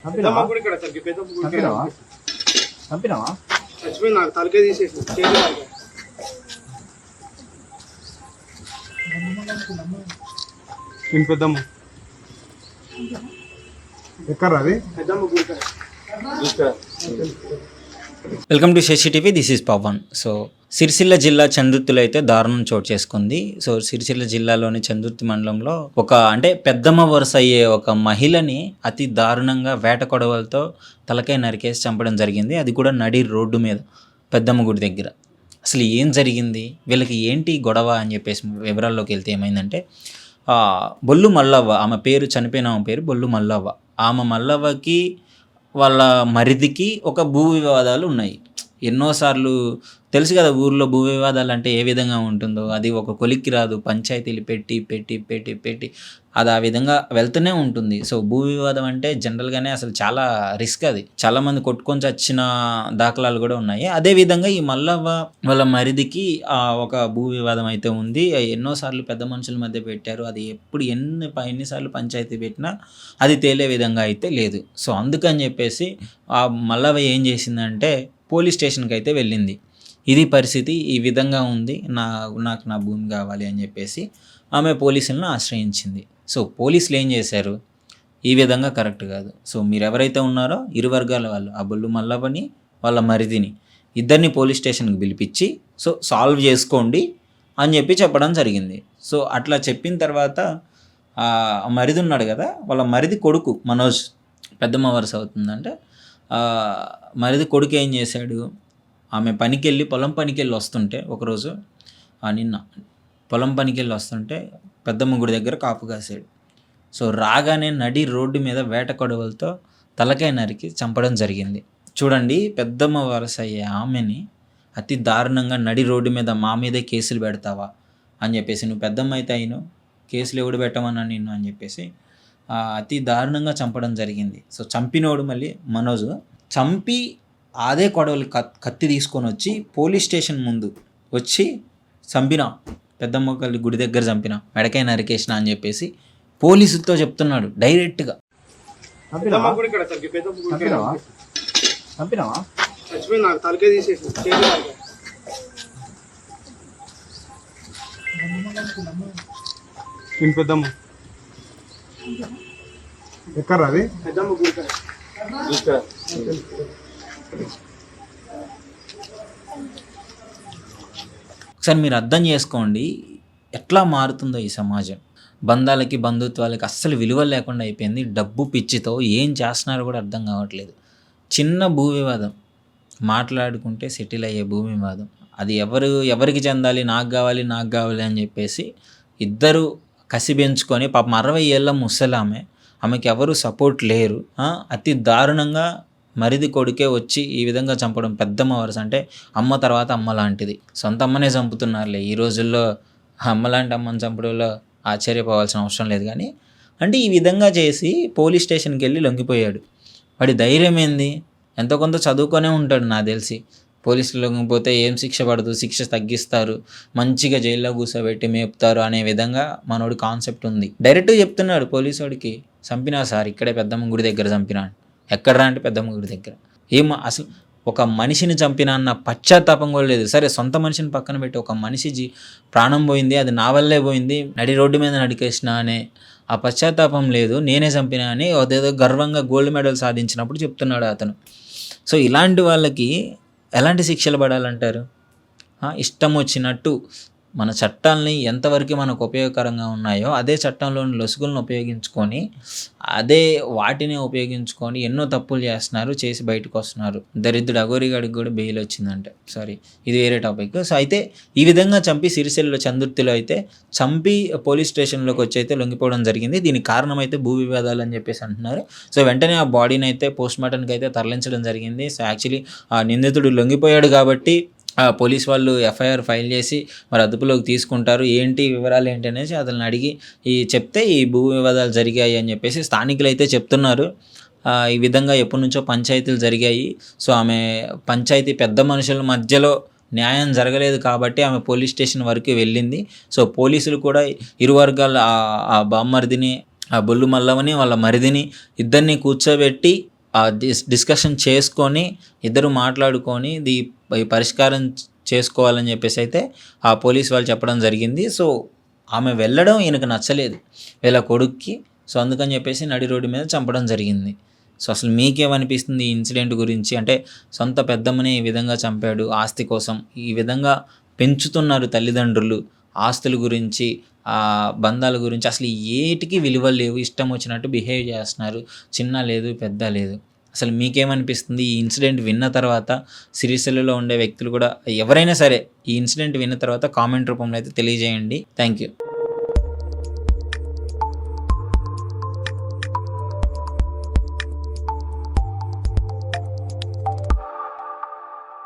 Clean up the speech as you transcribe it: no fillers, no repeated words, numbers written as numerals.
చంపినావా? చచ్చిపోయి నాకు తలకే తీసేసి పెద్దమ్మ ఎక్కడ అది పెద్దమ్మ గుడికాడ. Welcome to Sasi TV, this is Pavan. So Sircilla జిల్లా చందుర్తిలో అయితే దారుణం చోటు చేసుకుంది. సో సిరిసిల్ల జిల్లాలోని చందుర్తి మండలంలో అంటే పెద్దమ్మ వరుస అయ్యే ఒక మహిళని అతి దారుణంగా వేట కొడవలతో తలకాయ నరికేసి చంపడం జరిగింది. అది కూడా నడి రోడ్డు మీద పెద్దమ్మ గుడి దగ్గర. అసలు ఏం జరిగింది, వీళ్ళకి ఏంటి గొడవ అని చెప్పేసి వివరాల్లోకి వెళ్తే ఏమైందంటే, బొల్లు మల్లవ్వ, ఆమె పేరు, చనిపోయిన ఆమె పేరు బొల్లు మల్లవ్వ. ఆమె మల్లవ్వకి వాళ్ళ మరిదికి ఒక భూ వివాదాలు ఉన్నాయి. ఎన్నోసార్లు తెలుసు కదా ఊర్లో భూ వివాదాలు అంటే ఏ విధంగా ఉంటుందో. అది ఒక కొలిక్కి రాదు, పంచాయతీలు పెట్టి పెట్టి పెట్టి పెట్టి అది ఆ విధంగా వెళ్తూనే ఉంటుంది. సో భూ వివాదం అంటే జనరల్గానే అసలు చాలా రిస్క్. అది చాలామంది కొట్టుకొని చచ్చిన దాఖలాలు కూడా ఉన్నాయి. అదేవిధంగా ఈ మల్లవ్వ వాళ్ళ మరిదికి ఒక భూ వివాదం అయితే ఉంది. ఎన్నోసార్లు పెద్ద మనుషుల మధ్య పెట్టారు. అది ఎన్నిసార్లు పంచాయతీ పెట్టినా అది తేలే విధంగా అయితే లేదు. సో అందుకని చెప్పేసి ఆ మల్లవ్వ ఏం చేసిందంటే పోలీస్ స్టేషన్కి అయితే వెళ్ళింది. ఇది పరిస్థితి, ఈ విధంగా ఉంది, నాకు నా భూమి కావాలి అని చెప్పేసి ఆమె పోలీసులను ఆశ్రయించింది. సో పోలీసులు ఏం చేశారు, ఈ విధంగా కరెక్ట్ కాదు. సో మీరు ఎవరైతే ఉన్నారో ఇరు వర్గాల వాళ్ళు, ఆ బొల్లు మల్లవ్వని వాళ్ళ మరిదిని ఇద్దరిని పోలీస్ స్టేషన్కి పిలిపించి సో సాల్వ్ చేసుకోండి అని చెప్పడం జరిగింది. సో అట్లా చెప్పిన తర్వాత మరిది ఉన్నాడు కదా, వాళ్ళ మరిది కొడుకు మనోజ్, పెద్దమ్మ వరుస అవుతుందంటే మరిది కొడుకు ఏం చేశాడు, ఆమె పొలం పనికి వెళ్ళి వస్తుంటే ఒకరోజు నిన్న పొలం పనికి వెళ్ళి వస్తుంటే పెద్దమ్మ గుడి దగ్గర కాపు కాసాడు. సో రాగానే నడి రోడ్డు మీద వేట కొడవలతో తలకాయ నరికి చంపడం జరిగింది. చూడండి, పెద్దమ్మ వరుస అయ్యే ఆమెని అతి దారుణంగా నడి రోడ్డు మీద మా మీదే కేసులు పెడతావా అని చెప్పేసి, నువ్వు పెద్దమ్మ అయితే అయిను, కేసులు ఎవడు పెట్టమన్నా నిన్ను అని చెప్పేసి అతి దారుణంగా చంపడం జరిగింది. సో చంపినోడు మళ్ళీ మనోజు, చంపి అదే కొడవలు కత్తి తీసుకొని వచ్చి పోలీస్ స్టేషన్ ముందు వచ్చి చంపిన, పెద్దమ్మ గుడి దగ్గర చంపిన, మెడకాయ నరికేసిన అని చెప్పేసి పోలీసులతో చెప్తున్నాడు డైరెక్ట్గా. చచ్చిపోయి నాకు తలకే తీసేసి పెద్దమ్మ ఎక్కడ అది పెద్దమ్మ గుడికాడ. ఒకసారి మీరు అర్థం చేసుకోండి ఎట్లా మారుతుందో ఈ సమాజం. బంధాలకి బంధుత్వాలకి అస్సలు విలువ లేకుండా అయిపోయింది. డబ్బు పిచ్చితో ఏం చేస్తున్నారో కూడా అర్థం కావట్లేదు. చిన్న భూ వివాదం మాట్లాడుకుంటే సెటిల్ అయ్యే భూ వివాదం, అది ఎవరికి చెందాలి, నాకు కావాలి అని చెప్పేసి ఇద్దరు కసి పెంచుకొని, పాపం 60 ఏళ్ళ ముసలామె, ఆమెకి ఎవరు సపోర్ట్ లేరు. అతి దారుణంగా మరిది కొడుకే వచ్చి ఈ విధంగా చంపడం. పెద్దమ్మ వరుస అంటే అమ్మ తర్వాత అమ్మ లాంటిది, సొంత అమ్మనే చంపుతున్నారులే ఈ రోజుల్లో. అమ్మ లాంటి అమ్మని చంపడంలో ఆశ్చర్యపోవాల్సిన అవసరం లేదు. కానీ అంటే ఈ విధంగా చేసి పోలీస్ స్టేషన్కి వెళ్ళి లొంగిపోయాడు. వాడి ధైర్యం ఏంది, ఎంతో కొంత చదువుకొనే ఉంటాడు నాకు తెలిసి. పోలీసులు లొంగిపోతే ఏం శిక్ష పడదు, శిక్ష తగ్గిస్తారు, మంచిగా జైల్లో కూర్చోబెట్టి మేపుతారు అనే విధంగా మనోడి కాన్సెప్ట్ ఉంది. డైరెక్ట్గా చెప్తున్నాడు పోలీసు వాడికి, చంపినా సార్ ఇక్కడే పెద్దమ్మ గుడి దగ్గర చంపినా. ఎక్కడరా అంటే పెద్దమ్మ గుడి దగ్గర. అసలు ఒక మనిషిని చంపినా అన్న పశ్చాత్తాపం కూడా లేదు. సరే సొంత మనిషిని పక్కన పెట్టి ఒక మనిషి ప్రాణం పోయింది, అది నా వల్లే పోయింది, నడి రోడ్డు మీద నడికేసిన అనే ఆ పశ్చాత్తాపం లేదు. నేనే చంపినా అని అదేదో గర్వంగా గోల్డ్ మెడల్ సాధించినప్పుడు చెప్తున్నాడు అతను. సో ఇలాంటి వాళ్ళకి ఎలాంటి శిక్షలు పడాలంటారు? ఇష్టం వచ్చినట్టు మన చట్టాలని ఎంతవరకు మనకు ఉపయోగకరంగా ఉన్నాయో అదే చట్టంలోని లొసుగులను ఉపయోగించుకొని వాటిని ఉపయోగించుకొని ఎన్నో తప్పులు చేస్తున్నారు, చేసి బయటకు వస్తున్నారు. దరిద్రుడు అఘోరిగాడికి కూడా బెయిల్ వచ్చిందంటే, సారీ ఇది వేరే టాపిక్. సో అయితే ఈ విధంగా చంపి సిరిసిల్ల చందుర్తిలో అయితే చంపి పోలీస్ స్టేషన్లోకి వచ్చి అయితే లొంగిపోవడం జరిగింది. దీనికి కారణం అయితే భూ వివాదాలు అని చెప్పేసి అంటున్నారు. సో వెంటనే ఆ బాడీని అయితే పోస్ట్ మార్టంకి అయితే తరలించడం జరిగింది. సో యాక్చువల్లీ ఆ నిందితుడు లొంగిపోయాడు కాబట్టి పోలీస్ వాళ్ళు ఎఫ్ఐఆర్ ఫైల్ చేసి మరి అదుపులోకి తీసుకుంటారు. ఏంటి వివరాలు ఏంటి అనేసి అతను అడిగి చెప్తే ఈ భూ వివాదాలు జరిగాయి అని చెప్పేసి స్థానికులు అయితే చెప్తున్నారు. ఈ విధంగా ఎప్పటి నుంచో పంచాయతీలు జరిగాయి. సో ఆమె పంచాయతీ పెద్ద మనుషుల మధ్యలో న్యాయం జరగలేదు కాబట్టి ఆమె పోలీస్ స్టేషన్ వరకు వెళ్ళింది. సో పోలీసులు కూడా ఇరు వర్గాల ఆ బామ్మరిదిని, ఆ బొల్లు మల్లవని వాళ్ళ మరిదిని ఇద్దరిని కూర్చోబెట్టి డిస్కషన్ చేసుకొని ఇద్దరు మాట్లాడుకొని ఈ పరిష్కారం చేసుకోవాలని చెప్పేసి అయితే ఆ పోలీస్ వాళ్ళు చెప్పడం జరిగింది. సో ఆమె వెళ్ళడం ఈయనకు నచ్చలేదు వీళ్ళ కొడుక్కి. సో అందుకని చెప్పేసి నడి రోడ్డు మీద చంపడం జరిగింది. సో అసలు మీకేమనిపిస్తుంది ఈ ఇన్సిడెంట్ గురించి? అంటే సొంత పెద్దమ్మని ఈ విధంగా చంపాడు ఆస్తి కోసం, ఈ విధంగా పెంచుతున్నారు తల్లిదండ్రులు. ఆస్తుల గురించి, బంధాల గురించి అసలు ఏటికి విలువలు లేవు, ఇష్టం వచ్చినట్టు బిహేవ్ చేస్తున్నారు. చిన్న లేదు పెద్ద లేదు. అసలు మీకేమనిపిస్తుంది ఈ ఇన్సిడెంట్ విన్న తర్వాత? సిరిసిల్లలో ఉండే వ్యక్తులు కూడా ఎవరైనా సరే ఈ ఇన్సిడెంట్ విన్న తర్వాత కామెంట్ రూపంలో అయితే తెలియజేయండి. Thank you.